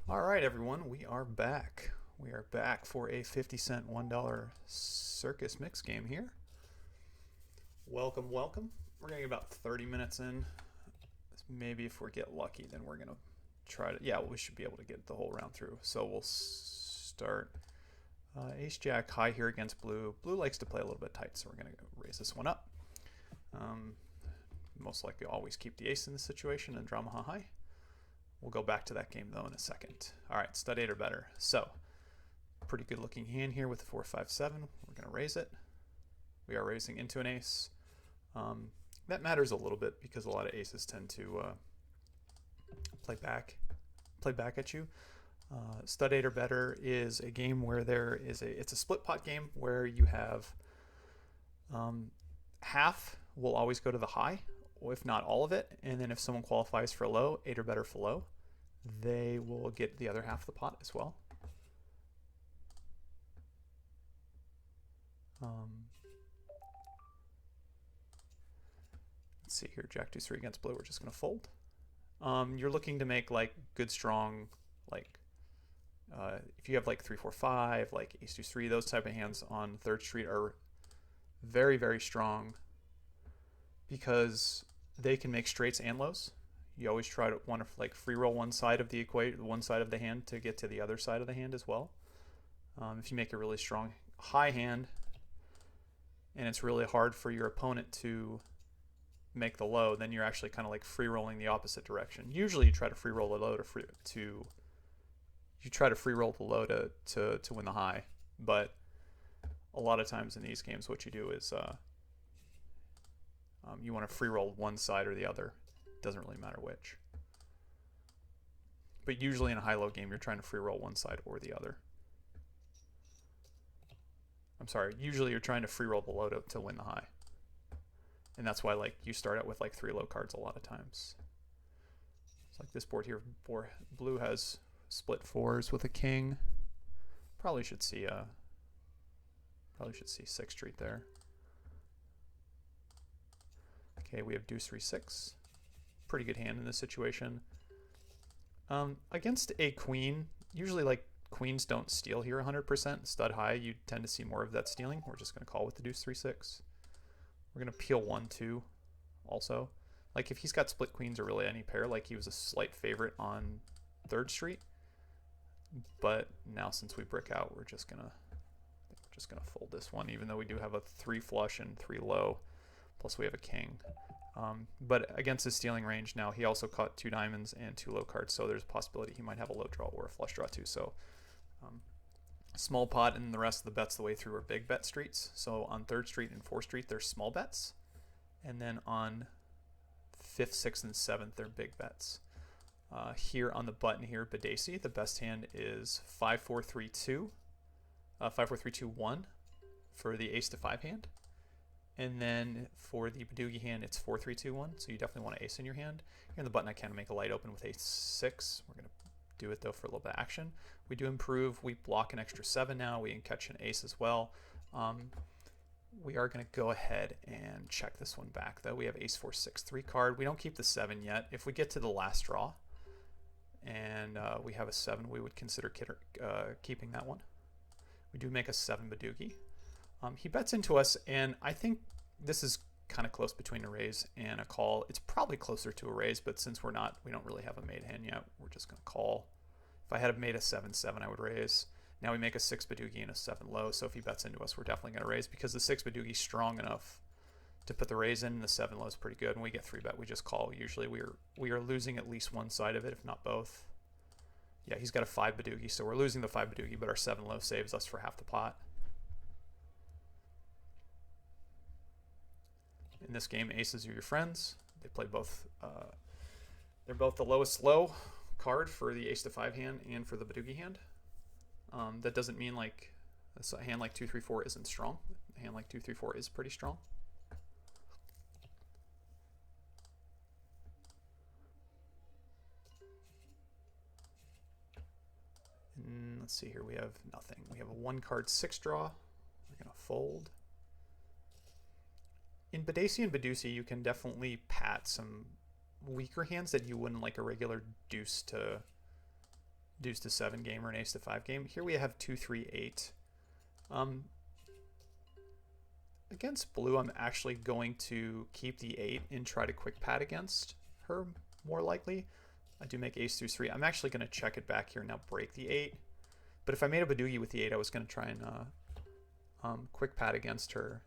All right, everyone, we are back. We are back for a 50-cent $1 Circus mix game here. Welcome, welcome. We're going to get about 30 minutes in. Maybe if we get lucky, then we're going to try to, yeah, we should be able to get the whole round through. So we'll start Ace Jack high here against blue. Blue likes to play a little bit tight, so we're going to raise this one up. Most likely always keep the ace in this situation and drama high. We'll go back to that game though in a second. All right, stud 8 or better. So, pretty good looking hand here with the 4-5-7. We're going to raise it. We are raising into an ace. That matters a little bit because a lot of aces tend to play back at you. Stud 8 or better is a game where it's a split pot game where you have half will always go to the high, if not all of it, and then if someone qualifies for low, 8 or better for low, they will get the other half of the pot as well. Let's see here, Jack deuce 3 against blue, we're just going to fold. You're looking to make like good strong, like if you have like 3-4-5, like ace deuce 3, those type of hands on third street are very, very strong because they can make straights and lows. You always try to want to like free roll one side of the equation, one side of the hand to get to the other side of the hand as well. If you make a really strong high hand and it's really hard for your opponent to make the low, then you're actually kind of like free rolling the opposite direction. Usually you try to free roll the low to win the high, but a lot of times in these games what you do is you want to free roll one side or the other. It doesn't really matter which. But usually in a high-low game, you're trying to free roll one side or the other. I'm sorry, usually you're trying to free roll the low to win the high. And that's why like you start out with like 3 low cards a lot of times. It's like this board here, blue has split 4s with a king. Probably should see 6th street there. Okay, we have deuce 3-6. Pretty good hand in this situation. Against a queen, usually like queens don't steal here 100%. Stud high, you tend to see more of that stealing. We're just going to call with the deuce 3-6. We're going to peel 1-2 also. Like if he's got split queens or really any pair, like he was a slight favorite on 3rd street. But now since we brick out, we're just going to fold this one, even though we do have a 3 flush and 3 low. Plus we have a king. But against his stealing range now, he also caught 2 diamonds and 2 low cards, so there's a possibility he might have a low draw or a flush draw too. So small pot, and the rest of the bets the way through are big bet streets. So on 3rd street and 4th street, there's small bets. And then on 5th, 6th, and 7th, they're big bets. Here on the button here, Badesi, the best hand is 5-4-3-2. 5-4-3-2-1 for the ace to 5 hand. And then for the Badoogie hand, it's 4-3-2-1, so you definitely want an ace in your hand. Here on the button, I can make a light open with ace-6. We're going to do it, though, for a little bit of action. We do improve. We block an extra 7 now. We can catch an ace as well. We are going to go ahead and check this one back, though. We have ace-4-6-3 card. We don't keep the 7 yet. If we get to the last draw and we have a 7, we would consider keeping that one. We do make a 7 Badoogie. He bets into us, and I think this is kind of close between a raise and a call. It's probably closer to a raise, but since we don't really have a made hand yet, we're just going to call. If I had made a 7-7, I would raise. Now we make a 6 Badoogie and a 7 low, so if he bets into us, we're definitely going to raise because the 6 Badoogie is strong enough to put the raise in, and the 7 low is pretty good. When we get 3-bet, we just call. Usually we are losing at least one side of it, if not both. Yeah, he's got a 5 Badoogie, so we're losing the 5 Badoogie, but our 7 low saves us for half the pot. In this game, aces are your friends. They play both. They're both the lowest low card for the ace to 5 hand and for the Badoogie hand. That doesn't mean like a hand like 2-3-4 isn't strong. A hand like 2-3-4 is pretty strong. And let's see here. We have nothing. We have a 1 card 6 draw. We're gonna fold. In Badesi and Badusi, you can definitely pat some weaker hands that you wouldn't like a regular deuce deuce to 7 game or an ace to 5 game. Here we have 2, 3, 8. Against blue, I'm actually going to keep the 8 and try to quick pad against her more likely. I do make ace through 3. I'm actually going to check it back here and now break the 8. But if I made a Badugi with the 8, I was going to try and quick pad against her.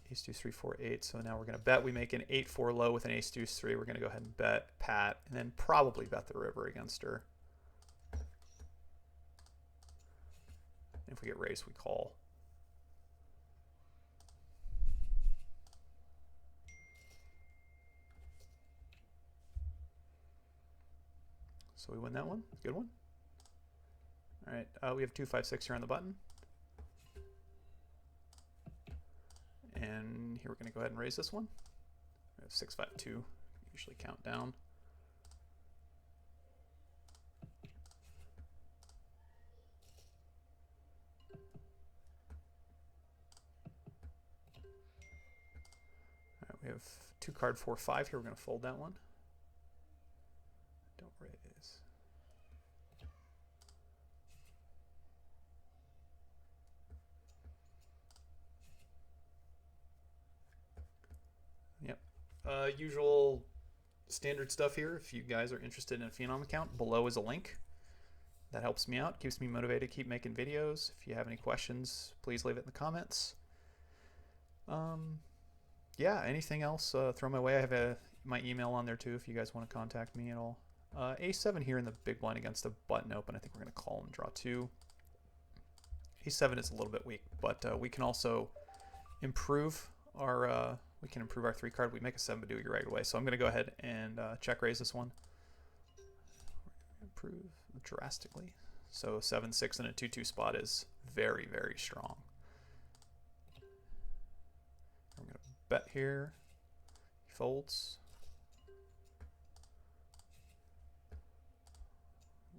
Ace, 2, 3, 4, 8. So now we're going to bet. We make an 8-4 low with an ace, deuce, 3. We're going to go ahead and bet, pat, and then probably bet the river against her. And if we get raised, we call. So we win that one. Good one. All right, we have 2, 5, 6 here on the button. And here we're going to go ahead and raise this one. We have 6, 5, 2. Usually count down. All right, we have 2 card 4, 5 here. We're going to fold that one. Don't raise. Yep. Usual standard stuff here. If you guys are interested in a Phenom account, below is a link. That helps me out, keeps me motivated to keep making videos. If you have any questions, please leave it in the comments. Yeah, anything else, throw my way. I have my email on there too if you guys want to contact me at all. A7 here in the big blind against the button open. I think we're going to call and draw 2. A7 is a little bit weak, but we can also improve our 3 card. We make a 7 Badugi right away. So I'm going to go ahead and check raise this one. Improve drastically. So 7, 6 and a 2, 2 spot is very, very strong. I'm going to bet here. He folds.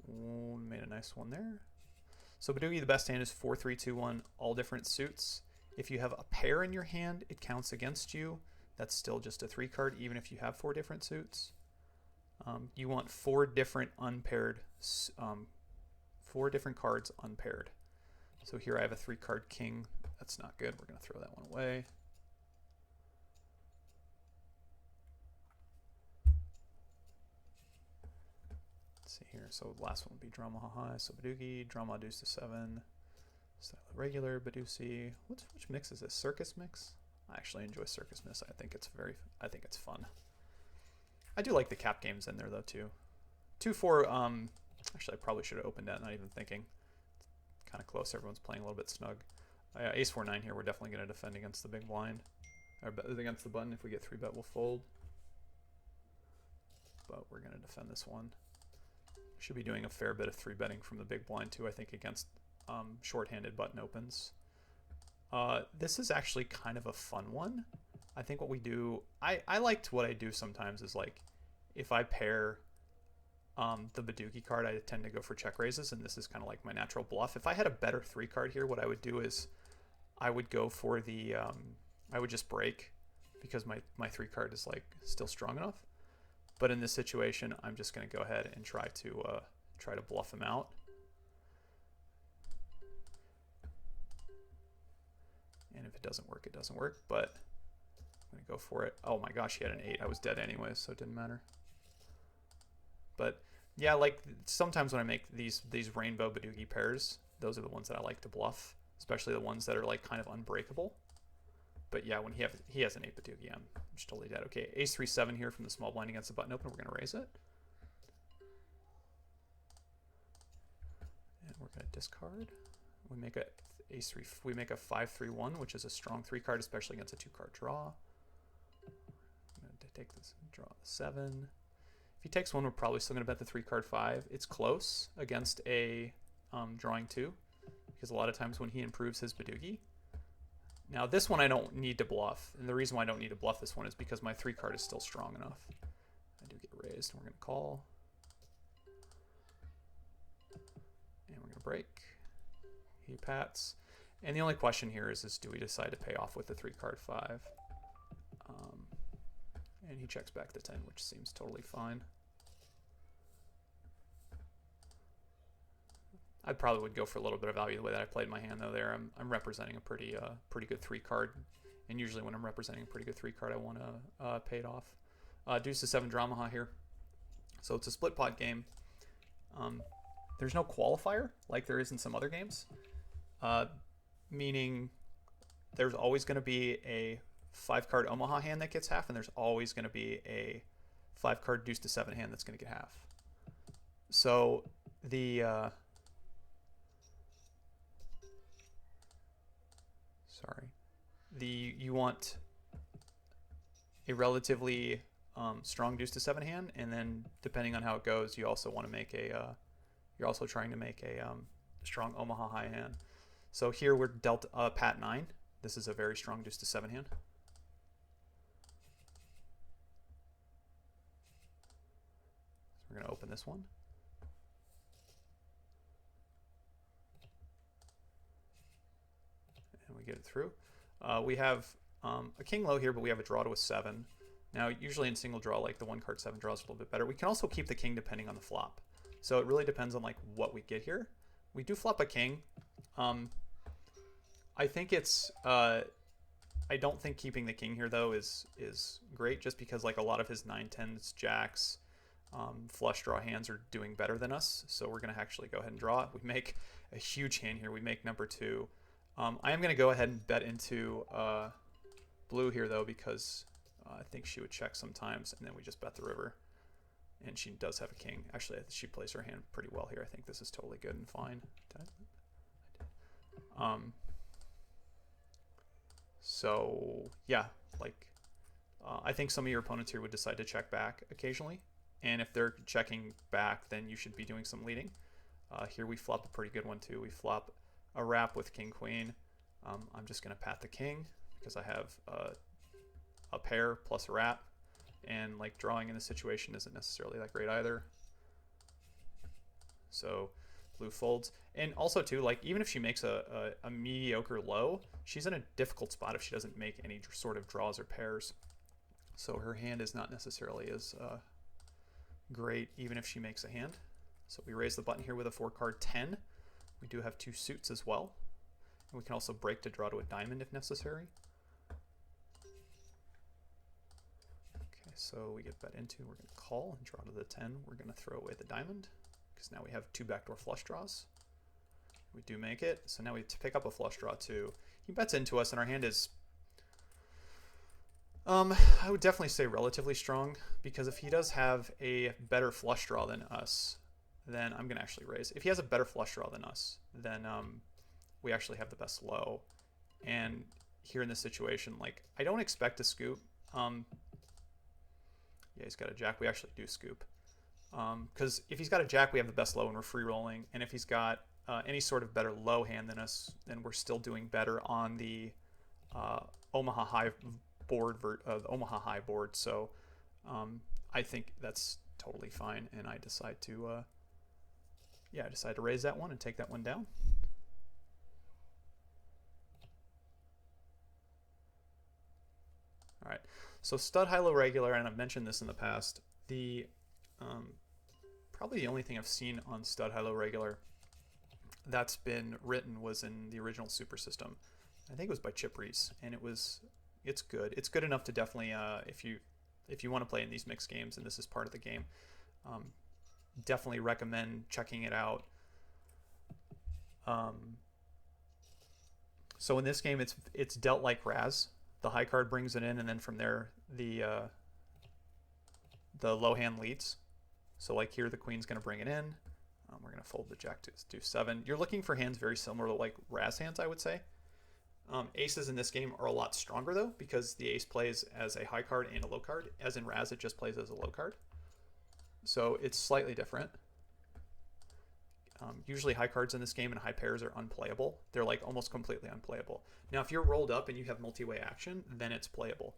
Ooh, made a nice one there. So Badugi, the best hand is 4, 3, 2, 1, all different suits. If you have a pair in your hand, it counts against you. That's still just a 3 card, even if you have 4 different suits. You want 4 different unpaired, 4 different cards unpaired. So here I have a 3 card king. That's not good. We're going to throw that one away. Let's see here. So the last one would be drama high. So Badugi, drama deuce to 7. Style regular, Badusi. Which mix is this? Circus mix? I actually enjoy Circus mix. I think it's fun. I do like the cap games in there though too. 2, 4. Actually, I probably should have opened that. Not even thinking. Kind of close. Everyone's playing a little bit snug. Ace 4, 9 here. We're definitely going to defend against the big blind, or against the button. If we get 3 bet, we'll fold. But we're going to defend this one. Should be doing a fair bit of 3 betting from the big blind too. I think against short-handed button opens. This is actually kind of a fun one. I think what we do, I liked what I do sometimes is like, if I pair the Badugi card, I tend to go for check raises, and this is kind of like my natural bluff. If I had a better 3 card here, what I would do is I would go for the, I would just break because my 3 card is like still strong enough. But in this situation, I'm just going to go ahead and try to bluff him out. And if it doesn't work, it doesn't work, but I'm going to go for it. Oh my gosh, he had an 8. I was dead anyway, so it didn't matter. But yeah, like sometimes when I make these rainbow Badugi pairs, those are the ones that I like to bluff, especially the ones that are like kind of unbreakable. But yeah, when he has an 8 Badugi, I'm just totally dead. Okay, ace 3, 7 here from the small blind against the button open. We're going to raise it. And we're going to discard. We make a ace 3. We make a 5, 3, 1, which is a strong 3 card, especially against a 2 card draw. I'm going to take this and draw the 7. If he takes 1, we're probably still going to bet the 3 card 5. It's close against a drawing 2, because a lot of times when he improves his Badugi. Now this one I don't need to bluff, and the reason why I don't need to bluff this one is because my 3 card is still strong enough. I do get raised, and we're going to call. And we're going to break. He pats. And the only question here is do we decide to pay off with the 3 card 5? And he checks back the 10, which seems totally fine. I probably would go for a little bit of value the way that I played my hand though. There, I'm representing a pretty good 3 card, and usually when I'm representing a pretty good 3 card, I want to pay it off. Deuce to 7 Dramaha here, so it's a split pot game. There's no qualifier like there is in some other games, meaning there's always going to be a 5 card Omaha hand that gets half, and there's always going to be a 5 card Deuce to 7 hand that's going to get half. So the you want a relatively strong Deuce to 7 hand, and then depending on how it goes, you also want to make a you're also trying to make a strong Omaha high hand. So here we're dealt Pat 9. This is a very strong Deuce to 7 hand. So we're going to open this one. And we get it through. We have a king low here, but we have a draw to a 7. Now, usually in single draw, like the 1 card 7 draws a little bit better. We can also keep the king depending on the flop. So it really depends on like what we get here. We do flop a king. I think it's I don't think keeping the king here though is great, just because like a lot of his 9-10s, jacks, flush draw hands are doing better than us. So we're gonna actually go ahead and draw it. We make a huge hand here. We make number 2. I am gonna go ahead and bet into blue here though, because I think she would check sometimes, and then we just bet the river. And she does have a king. Actually, she plays her hand pretty well here. I think this is totally good and fine. So yeah, like I think some of your opponents here would decide to check back occasionally, and if they're checking back, then you should be doing some leading. Here we flop a pretty good one too. We flop a wrap with king queen. I'm just gonna pat the king because I have a pair plus a wrap. And like drawing in this situation isn't necessarily that great either. So blue folds. And also too, like even if she makes a mediocre low, she's in a difficult spot if she doesn't make any sort of draws or pairs. So her hand is not necessarily as great even if she makes a hand. So we raise the button here with a 4 card 10. We do have 2 suits as well. And we can also break to draw to a diamond if necessary. So we get bet into, we're going to call and draw to the 10. We're going to throw away the diamond because now we have 2 backdoor flush draws. We do make it. So now we pick up a flush draw too. He bets into us and our hand is, I would definitely say relatively strong, because if he does have a better flush draw than us, then I'm going to actually raise. If he has a better flush draw than us, then we actually have the best low. And here in this situation, like I don't expect to scoop. Yeah, he's got a jack. We actually do scoop. Because if he's got a jack, we have the best low and we're free rolling. And if he's got any sort of better low hand than us, then we're still doing better on the Omaha High board. So I think that's totally fine. And I decide to, raise that one and take that one down. All right. So stud high-low regular, and I've mentioned this in the past, the probably the only thing I've seen on stud high-low regular that's been written was in the original Super System. I think it was by Chip Reese, and it's good. It's good enough to definitely, if you want to play in these mixed games, and this is part of the game, definitely recommend checking it out. So in this game, it's dealt like Raz. The high card brings it in, and then from there, the low hand leads. So like here, the queen's going to bring it in. We're going to fold the jack to do 7. You're looking for hands very similar to like Raz hands, I would say. Aces in this game are a lot stronger though, because the ace plays as a high card and a low card. As in Raz, it just plays as a low card. So it's slightly different. Usually high cards in this game and high pairs are unplayable. They're like almost completely unplayable. Now, if you're rolled up and you have multi-way action, then it's playable.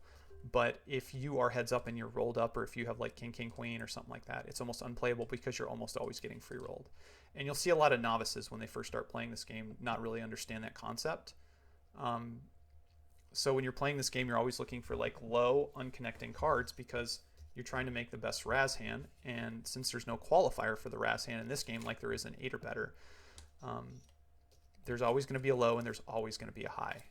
But if you are heads up and you're rolled up, or if you have like king, king, queen or something like that, it's almost unplayable because you're almost always getting free rolled. And you'll see a lot of novices when they first start playing this game not really understand that concept. So when you're playing this game, you're always looking for like low unconnecting cards because you're trying to make the best Raz hand, and since there's no qualifier for the Raz hand in this game like there is in 8 or better, There's always going to be a low and there's always going to be a high.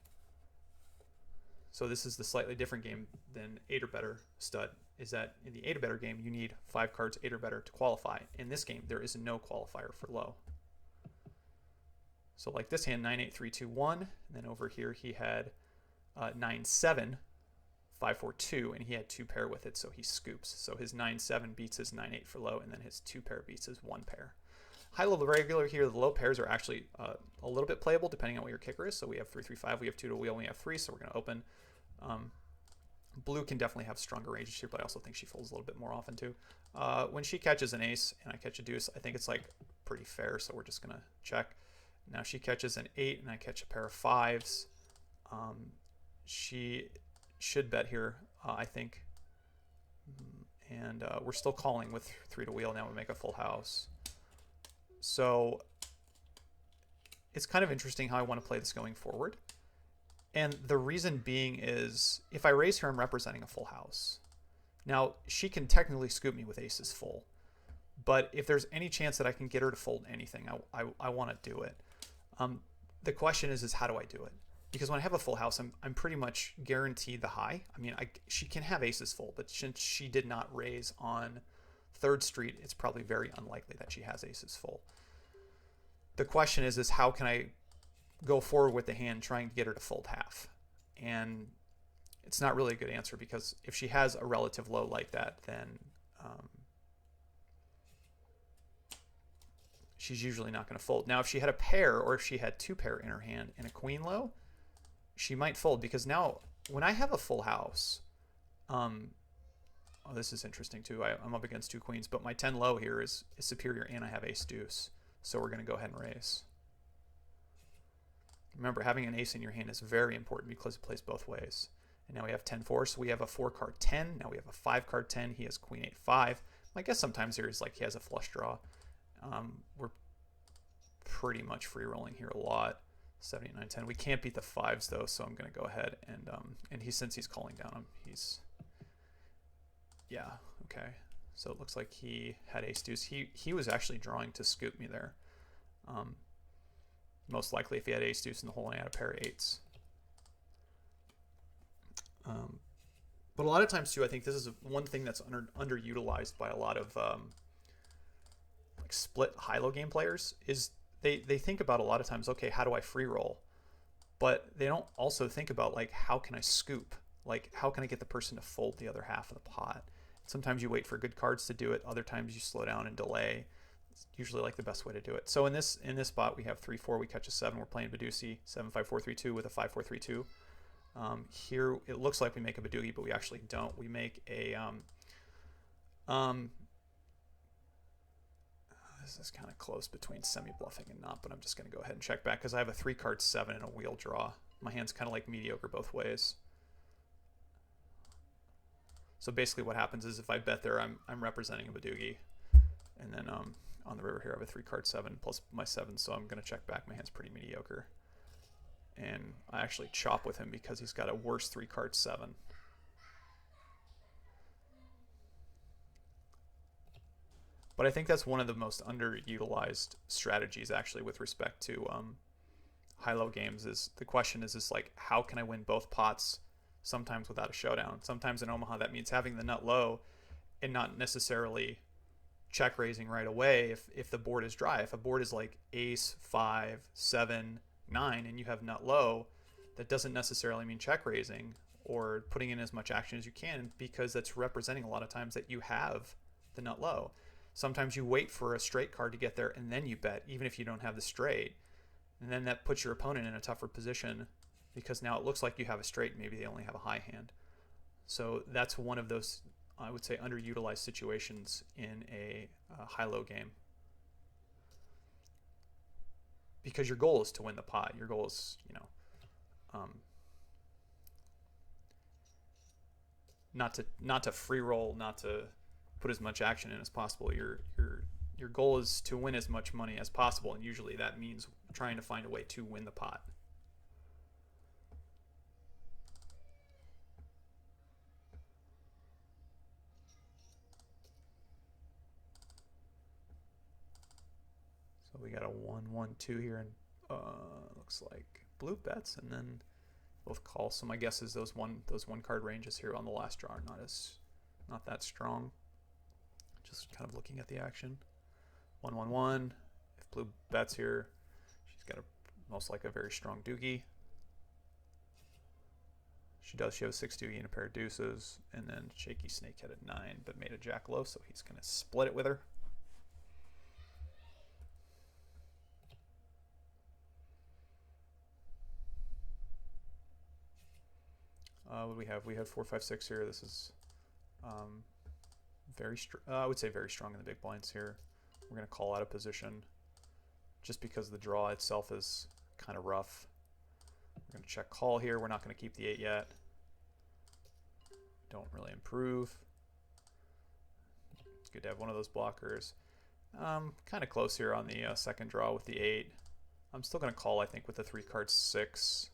So this is the slightly different game than 8 or better stud, is that in the 8 or better game, you need 5 cards 8 or better to qualify. In this game, there is no qualifier for low. So like this hand, 9, 8, 3, 2, 1. And then over here, he had 9, 7, 5, 4, 2, and he had 2 pair with it, so he scoops. So his 9, 7 beats his 9, 8 for low, and then his 2 pair beats his 1 pair. High level regular here, the low pairs are actually a little bit playable depending on what your kicker is. So we have 3, 3, 5, we have 2 to wheel, we have 3, so we're going to open. Blue can definitely have stronger ranges here, but I also think she folds a little bit more often too. When she catches an ace and I catch a deuce, I think it's like pretty fair, so we're just going to check. Now she catches an 8 and I catch a pair of 5s. She should bet here, I think. And we're still calling with 3 to wheel. Now we make a full house. So it's kind of interesting how I want to play this going forward. And the reason being is if I raise here, I'm representing a full house. Now, she can technically scoop me with aces full. But if there's any chance that I can get her to fold anything, I want to do it. The question is how do I do it? Because when I have a full house, I'm pretty much guaranteed the high. I mean, she can have aces full, but since she did not raise on 3rd Street, it's probably very unlikely that she has aces full. The question is how can I go forward with the hand trying to get her to fold half? And it's not really a good answer, because if she has a relative low like that, then she's usually not going to fold. Now, if she had a pair, or if she had 2 pair in her hand and a queen low, she might fold, because now when I have a full house, oh, this is interesting too. I'm up against 2 queens, but my 10 low here is superior and I have ace deuce. So we're going to go ahead and raise. Remember, having an ace in your hand is very important because it plays both ways. And now we have 10-4, so we have a 4 card 10. Now we have a 5 card 10. He has queen 8-5. I guess sometimes here is like he has a flush draw. We're pretty much free rolling here a lot. 7, 8, 9, 10. We can't beat the 5s though, so I'm going to go ahead and since he's calling down, yeah, okay. So it looks like he had ace deuce. He was actually drawing to scoop me there. Most likely if he had ace deuce in the hole and I had a pair of 8s. But a lot of times too, I think this is one thing that's underutilized by a lot of like split high-low game players is they think about a lot of times, okay, how do I free roll? But they don't also think about like, how can I scoop? Like, how can I get the person to fold the other half of the pot? Sometimes you wait for good cards to do it. Other times you slow down and delay. It's usually like the best way to do it. So in this spot, we have 3-4. We catch a 7. We're playing Badusi 7-5-4-3-2 with a 5-4-3-2. Here it looks like we make a Badugi, but we actually don't. We make a this is kind of close between semi-bluffing and not, but I'm just going to go ahead and check back because I have a 3 card 7 and a wheel draw. My hand's kind of like mediocre both ways. So basically what happens is if I bet there, I'm representing a Badugi. And then on the river here, I have a 3 card 7 plus my 7, so I'm going to check back. My hand's pretty mediocre. And I actually chop with him because he's got a worse 3 card 7. But I think that's one of the most underutilized strategies actually with respect to high-low games. Is the question is like, how can I win both pots sometimes without a showdown? Sometimes in Omaha that means having the nut low and not necessarily check raising right away if the board is dry. If a board is like ace, 5, 7, 9 and you have nut low, that doesn't necessarily mean check raising or putting in as much action as you can, because that's representing a lot of times that you have the nut low. Sometimes you wait for a straight card to get there and then you bet, even if you don't have the straight. And then that puts your opponent in a tougher position because now it looks like you have a straight, maybe they only have a high hand. So that's one of those, I would say, underutilized situations in a high-low game. Because your goal is to win the pot. Your goal is, not to free roll, not to put as much action in as possible. Your goal is to win as much money as possible, and usually that means trying to find a way to win the pot. So we got a 1-1-2 here, and looks like blue bets, and then both call. So my guess is those one card ranges here on the last draw are not that strong. Just kind of looking at the action. 1-1-1. If blue bets here, she's got most like a very strong doogie. She does. She has 6 doogie and a pair of deuces, and then shaky snake had a 9, but made a jack low, so he's gonna split it with her. What do we have? We have 4, 5, 6 here. This is I would say very strong in the big blinds here. We're going to call out of position just because the draw itself is kind of rough. We're going to check call here. We're not going to keep the 8 yet. Don't really improve. It's good to have one of those blockers. Kind of close here on the second draw with the 8. I'm still going to call, I think, with the 3 card 6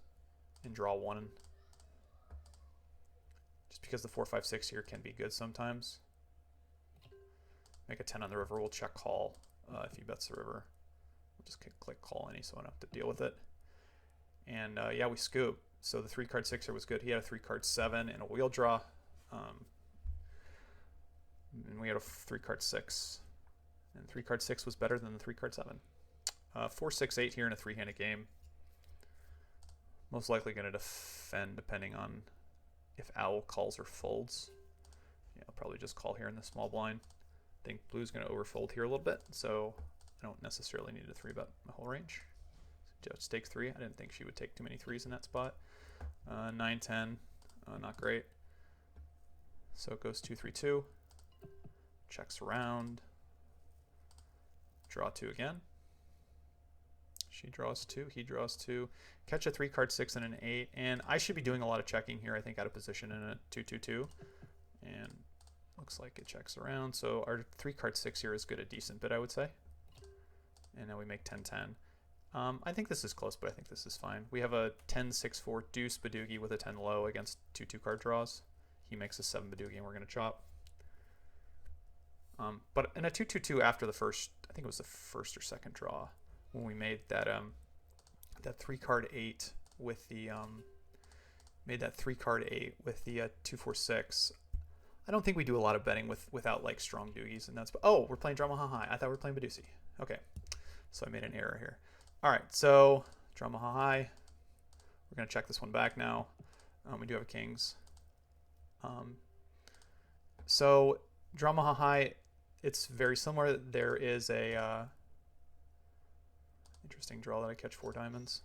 and draw 1. Just because the 4, 5, 6 here can be good sometimes. Make a 10 on the river. We'll check call if he bets the river. We'll just click call any so I don't have to deal with it. And yeah, we scoop. So the 3 card 6er was good. He had a 3 card 7 and a wheel draw. And we had a 3 card 6. And 3 card 6 was better than the 3 card 7. 4, 6, 8 here in a 3-handed game. Most likely going to defend depending on if owl calls or folds. Yeah, I'll probably just call here in the small blind. I think blue's going to overfold here a little bit, so I don't necessarily need to 3-bet my whole range. Just take 3. I didn't think she would take too many 3s in that spot. 9, 10, not great. So it goes 2, 3, 2. Checks around. Draw 2 again. She draws 2, he draws 2. Catch a 3 card 6 and an 8, and I should be doing a lot of checking here, I think, out of position in a 2, 2, 2. And looks like it checks around. So our 3 card 6 here is good, a decent bit, I would say. And now we make 10, 10. I think this is close, but I think this is fine. We have a 10, 6, 4 deuce Badoogie with a 10 low against 2 2 card draws. He makes a 7 Badoogie, and we're going to chop. But in a 2, 2, 2 after the first, I think it was the first or second draw, when we made that that 3 card 8 with the made that 3 card 8 with the 2, 4, 6. I don't think we do a lot of betting without like strong doogies, and that's we're playing Drama High. I thought we were playing Badusi. Okay, so I made an error here. All right, so Drama High. We're gonna check this one back now. We do have a kings. So Drama High, it's very similar. There is a interesting draw that I catch 4 diamonds.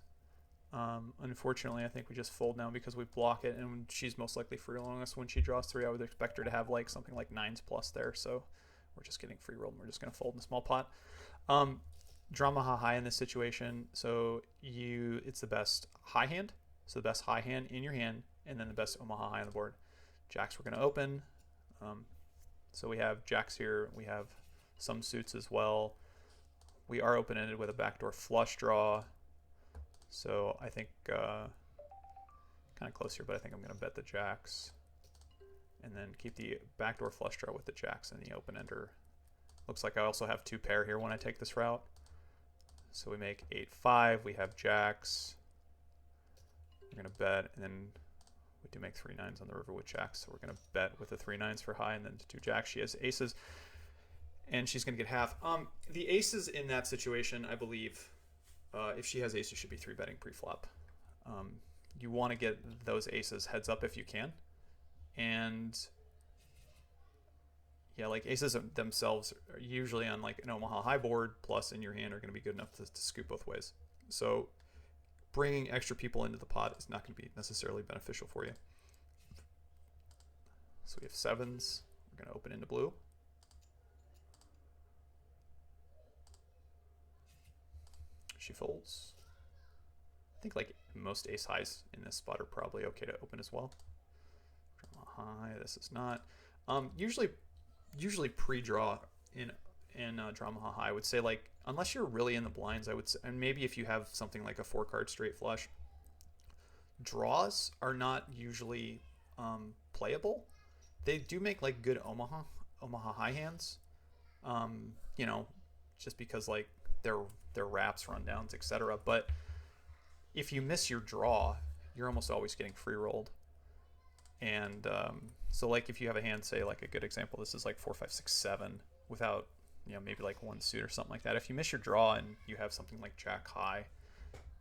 Unfortunately, I think we just fold now because we block it, and she's most likely free rolling us when she draws 3. I would expect her to have like something like 9s plus there, so we're just getting free rolled and we're just going to fold in a small pot. Drama high in this situation, so it's the best high hand, so the best high hand in your hand, and then the best Omaha high on the board. Jacks we're going to open. So we have jacks here, we have some suits as well. We are open-ended with a backdoor flush draw. So I think kind of close here, but I think I'm going to bet the jacks. And then keep the backdoor flush draw with the jacks and the open-ender. Looks like I also have 2 pair here when I take this route. So we make 8-5. We have jacks. We're going to bet, and then we do make 3 9s on the river with jacks. So we're going to bet with the 3 9s for high and then 2 jacks. She has aces, and she's going to get half. The aces in that situation, I believe, if she has aces, should be 3-betting pre-flop. You want to get those aces heads up if you can. And yeah, like aces themselves are usually on like an Omaha high board plus in your hand are going to be good enough to scoop both ways. So bringing extra people into the pot is not going to be necessarily beneficial for you. So we have 7s. We're going to open into blue. She folds. I think like most ace highs in this spot are probably okay to open as well. Drama high, this is not. Usually pre-draw in Drama high, I would say, like, unless you're really in the blinds, I would say, and maybe if you have something like a 4-card straight flush, draws are not usually playable. They do make like good Omaha high hands. You know, just because like their wraps, rundowns, etc. But if you miss your draw, you're almost always getting free rolled. And so like if you have a hand, say like a good example, this is like 4, 5, 6, 7 without, you know, maybe like one suit or something like that. If you miss your draw and you have something like Jack high,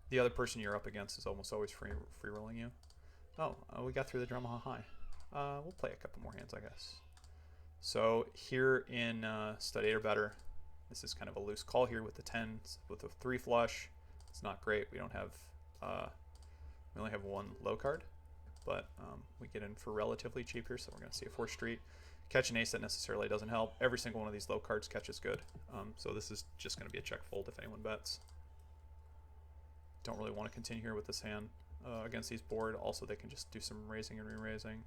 the other person you're up against is almost always free rolling you. Oh, we got through the Drama high. We'll play a couple more hands, I guess. So here in stud 8 or better, this is kind of a loose call here with the 10s, with the 3 flush. It's not great. We don't have, we only have one low card, but we get in for relatively cheap here, so we're going to see a 4th street. Catch an ace that necessarily doesn't help. Every single one of these low cards catches good. So this is just going to be a check fold if anyone bets. Don't really want to continue here with this hand against these board. Also, they can just do some raising and re-raising.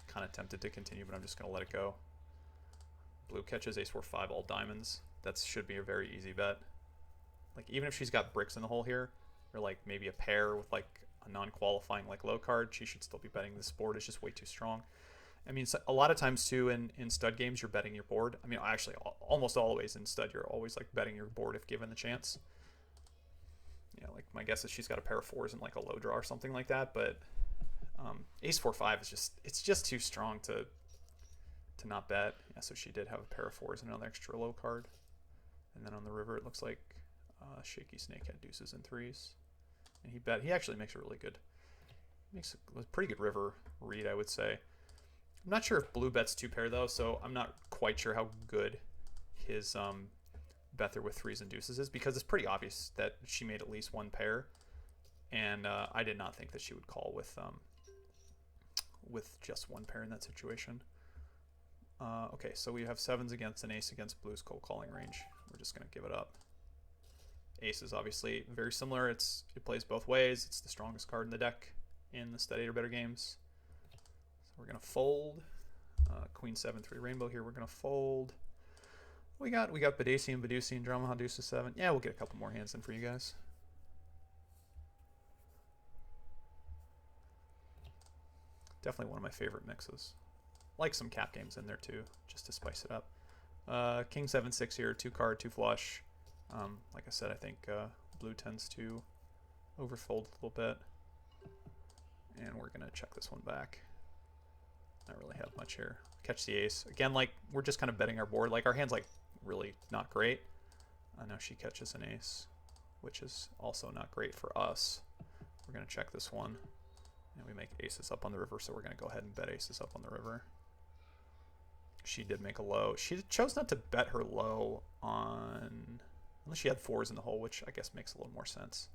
Kind of tempted to continue, but I'm just going to let it go. Blue catches ace 4, 5, all diamonds. That should be a very easy bet. Like even if she's got bricks in the hole here, or like maybe a pair with like a non-qualifying like low card, she should still be betting this board. It's just way too strong. I mean, a lot of times too in stud games, you're betting your board. I mean, actually, almost always in stud, you're always like betting your board if given the chance. You know, like my guess is she's got a pair of 4s and like a low draw or something like that. But ace 4, 5 is it's just too strong to not bet. Yeah, so she did have a pair of 4s and another extra low card. And then on the river, it looks like Shaky Snake had deuces and 3s, and he bet. He actually makes a really good, makes a pretty good river read, I would say. I'm not sure if blue bets 2 pair though, so I'm not quite sure how good his bet there with 3s and deuces is, because it's pretty obvious that she made at least 1 pair, and I did not think that she would call with just 1 pair in that situation. Okay, so we have 7s against an ace against blue's cold calling range. We're just gonna give it up. Ace is obviously very similar. It plays both ways. It's the strongest card in the deck in the stud 8 or better games. So we're gonna fold. Queen 7, 3 rainbow here. We're gonna fold. We got Badesi and Badusi and Drama Deuces 7. Yeah, we'll get a couple more hands in for you guys. Definitely one of my favorite mixes. Like some cap games in there too, just to spice it up. King 7, 6 here. 2 card, 2 flush. Like I said, I think blue tends to overfold a little bit. And we're going to check this one back. Not really have much here. Catch the ace. Again, like, we're just kind of betting our board. Like, our hand's, like, really not great. Now she catches an ace, which is also not great for us. We're going to check this one. And we make aces up on the river, so we're going to go ahead and bet aces up on the river. She did make a low. She chose not to bet her low on... Unless she had 4s in the hole, which I guess makes a little more sense.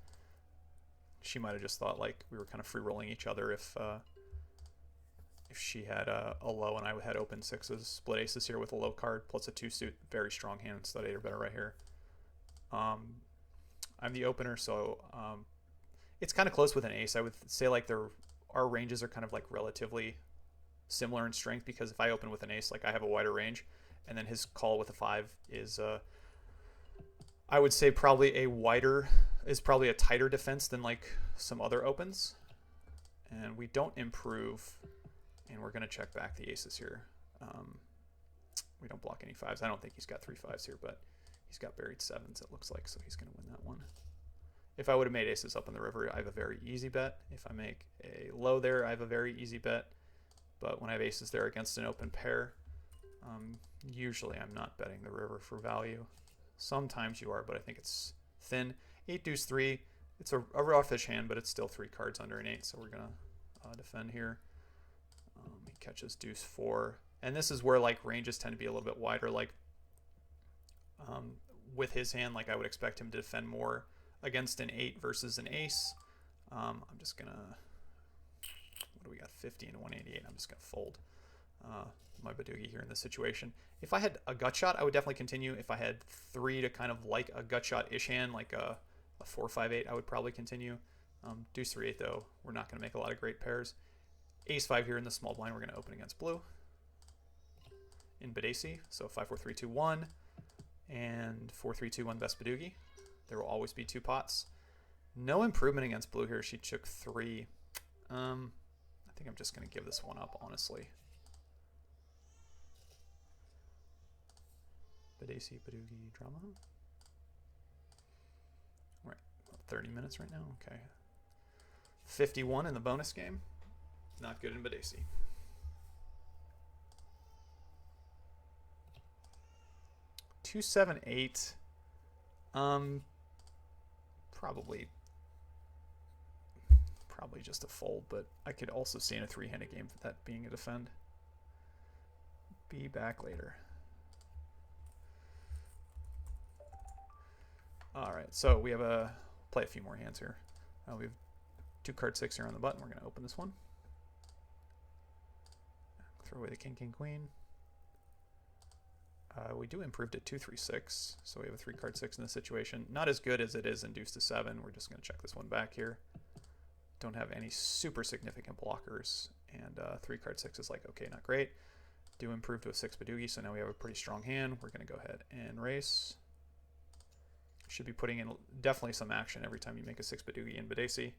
She might have just thought like we were kind of free rolling each other if she had a low and I had open 6s, split aces here with a low card plus a 2 suit, very strong hand, stud 8 or better right here. I'm the opener, so it's kind of close with an ace. I would say like our ranges are kind of like relatively similar in strength, because if I open with an ace, like I have a wider range, and then his call with a 5 is I would say probably probably a tighter defense than like some other opens. And we don't improve, and we're going to check back the aces here. We don't block any 5s. I don't think he's got 3 5s here, but he's got buried 7s, it looks like, so he's going to win that one. If I would have made aces up on the river, I have a very easy bet. If I make a low there, I have a very easy bet. But when I have aces there against an open pair, usually I'm not betting the river for value. Sometimes you are, but I think it's thin. 8 deuce 3. It's a raw-fish hand, but it's still 3 cards under an 8, so we're going to defend here. He catches deuce 4. And this is where like ranges tend to be a little bit wider. Like with his hand, like I would expect him to defend more against an 8 versus an ace. I'm just going to... What do we got? 50 and 188. I'm just going to fold my Badugi here in this situation. If I had a gut shot, I would definitely continue. If I had 3 to kind of like a gut shot-ish hand, like a 4-5-8, I would probably continue. Deuce 3-8 though, we're not going to make a lot of great pairs. Ace 5 here in the small blind, we're going to open against blue in Badesi. So 5-4-3-2-1 and 4-3-2-1 best Badugi. There will always be 2 pots. No improvement against blue here. She took 3. I think I'm just going to give this one up, honestly. Badesi, Badugi, drama. Right, 30 minutes right now. Okay. 51 in the bonus game. Not good in Badesi. Two, 7, 8. Probably just a fold, but I could also see in a three-handed game that being a defend. Be back later. All right, so we have play a few more hands here. We have 2 card 6 here on the button. We're going to open this one. Throw away the king, king, queen. We do improve to 2, 3, 6, so we have a 3 card 6 in this situation. Not as good as it is in deuce to 7. We're just going to check this one back here. Don't have any super significant blockers, and 3 card 6 is like, okay, not great. Do improve to a 6 Badugi, so now we have a pretty strong hand. We're going to go ahead and race. Should be putting in definitely some action every time you make a 6 Badugi in Badesi.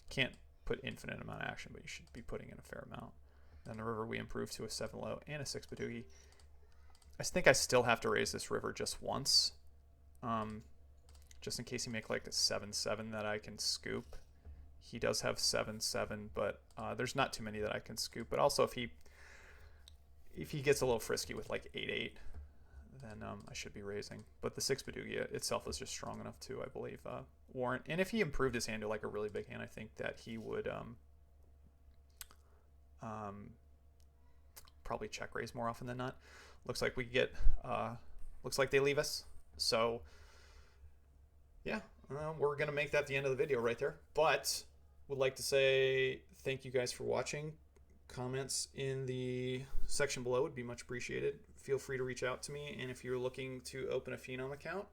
Can't put infinite amount of action, but you should be putting in a fair amount. Then the river we improve to a 7 low and a 6 Badugi. I think I still have to raise this river just once. Just in case you make like a 7-7 that I can scoop. He does have 7-7, but there's not too many that I can scoop. But also if he gets a little frisky with like 8-8, then I should be raising. But the 6 Badugi itself is just strong enough to, I believe, warrant. And if he improved his hand to like a really big hand, I think that he would probably check raise more often than not. Looks like we get, looks like they leave us. So yeah, we're going to make that the end of the video right there. But would like to say thank you guys for watching. Comments in the section below would be much appreciated. Feel free to reach out to me, and if you're looking to open a Phenom account,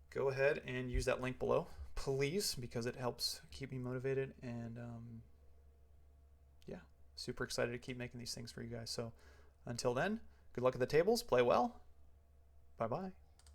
go ahead and use that link below, please, because it helps keep me motivated. And yeah, super excited to keep making these things for you guys. So until then, good luck at the tables, play well, bye bye.